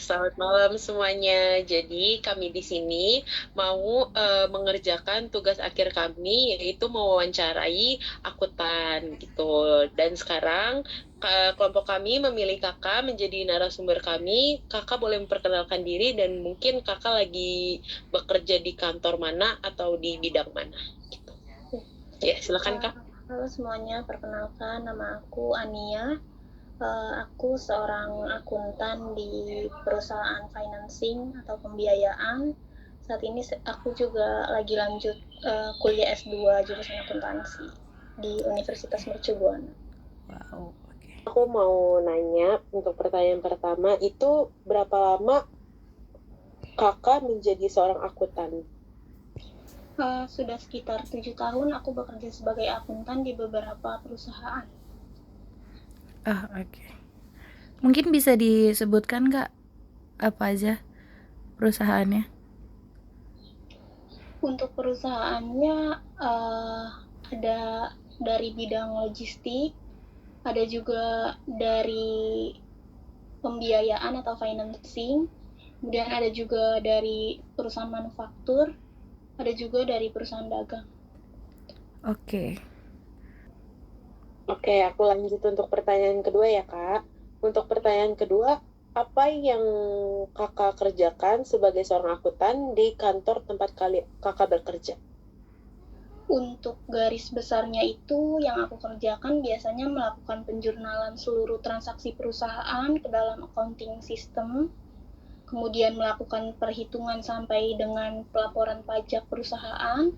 Selamat malam semuanya. Jadi kami di sini mau mengerjakan tugas akhir kami yaitu mewawancarai akuntan gitu. Dan sekarang kelompok kami memilih kakak menjadi narasumber kami. Kakak boleh memperkenalkan diri dan mungkin kakak lagi bekerja di kantor mana atau di bidang mana gitu. Ya, silakan Kak. Halo semuanya, perkenalkan nama aku Ania. Aku seorang akuntan di perusahaan financing atau pembiayaan. Saat ini aku juga lagi lanjut kuliah S2 jurusan akuntansi di Universitas Mercu Buana. Wow, oke. Aku mau nanya untuk pertanyaan pertama, itu berapa lama kakak menjadi seorang akuntan? Sudah sekitar 7 tahun aku bekerja sebagai akuntan di beberapa perusahaan. Oke. Mungkin bisa disebutkan Kak apa aja perusahaannya? Untuk perusahaannya ada dari bidang logistik, ada juga dari pembiayaan atau financing, kemudian ada juga dari perusahaan manufaktur, ada juga dari perusahaan dagang. Oke. Oke, aku lanjut untuk pertanyaan kedua ya, Kak. Untuk pertanyaan kedua, apa yang kakak kerjakan sebagai seorang akuntan di kantor tempat kakak bekerja? Untuk garis besarnya itu yang aku kerjakan biasanya melakukan penjurnalan seluruh transaksi perusahaan ke dalam accounting system, kemudian melakukan perhitungan sampai dengan pelaporan pajak perusahaan,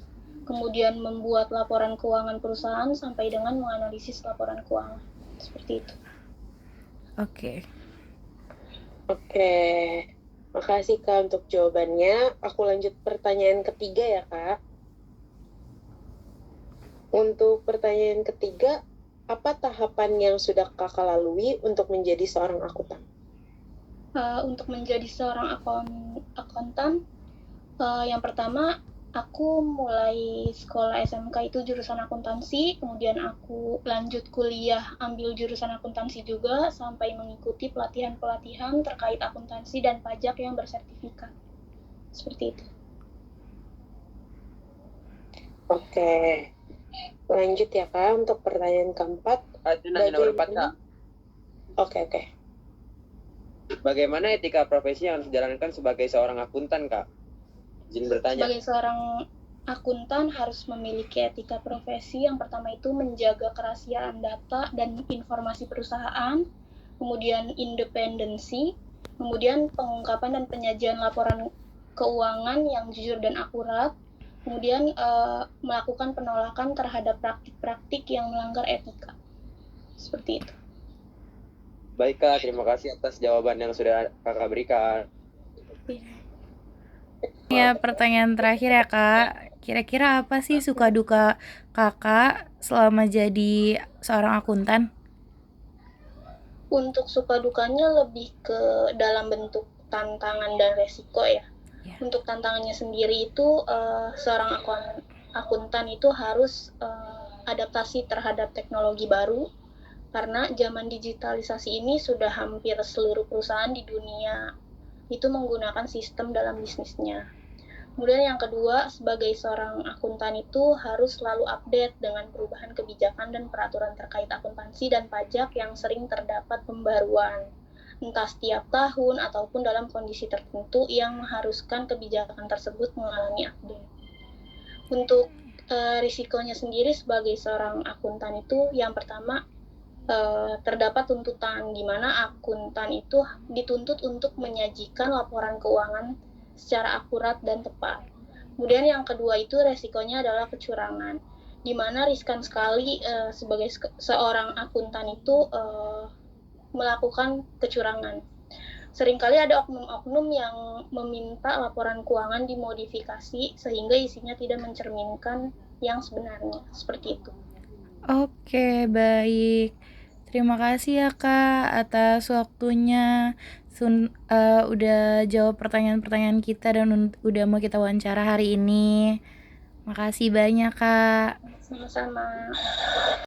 kemudian membuat laporan keuangan perusahaan sampai dengan menganalisis laporan keuangan. Seperti itu. Oke. Makasih Kak untuk jawabannya. Aku lanjut pertanyaan ketiga ya Kak. Untuk pertanyaan ketiga, apa tahapan yang sudah kakak lalui untuk menjadi seorang akuntan? Untuk menjadi seorang akuntan, yang pertama aku mulai sekolah SMK itu jurusan akuntansi, kemudian aku lanjut kuliah ambil jurusan akuntansi juga sampai mengikuti pelatihan-pelatihan terkait akuntansi dan pajak yang bersertifikat. Seperti itu. Oke. Lanjut ya Kak untuk pertanyaan keempat. Nomor 4 Kak. Oke. Bagaimana etika profesi yang harus dijalankan sebagai seorang akuntan Kak? Izin bertanya. Sebagai seorang akuntan harus memiliki etika profesi. Yang pertama itu menjaga kerahasiaan data dan informasi perusahaan, kemudian independensi, kemudian pengungkapan dan penyajian laporan keuangan yang jujur dan akurat, kemudian melakukan penolakan terhadap praktik-praktik yang melanggar etika. Seperti itu. Baik Kak, terima kasih atas jawaban yang sudah Kakak berikan. Ya, pertanyaan terakhir ya Kak. Kira-kira apa sih suka duka Kakak selama jadi seorang akuntan? Untuk suka dukanya lebih ke dalam bentuk tantangan dan resiko ya. Untuk tantangannya sendiri itu seorang akuntan itu harus adaptasi terhadap teknologi baru, karena zaman digitalisasi ini sudah hampir seluruh perusahaan di dunia itu menggunakan sistem dalam bisnisnya. Kemudian yang kedua, sebagai seorang akuntan itu harus selalu update dengan perubahan kebijakan dan peraturan terkait akuntansi dan pajak yang sering terdapat pembaruan, entah setiap tahun ataupun dalam kondisi tertentu yang mengharuskan kebijakan tersebut mengalami update. Untuk risikonya sendiri sebagai seorang akuntan itu yang pertama, terdapat tuntutan di mana akuntan itu dituntut untuk menyajikan laporan keuangan secara akurat dan tepat. Kemudian yang kedua itu resikonya adalah kecurangan, di mana riskan sekali sebagai seorang akuntan itu melakukan kecurangan. Seringkali ada oknum-oknum yang meminta laporan keuangan dimodifikasi sehingga isinya tidak mencerminkan yang sebenarnya. Seperti itu. Oke, baik. Terima kasih ya Kak atas waktunya. Udah jawab pertanyaan-pertanyaan kita dan udah mau kita wawancara hari ini. Makasih banyak Kak. Sama-sama.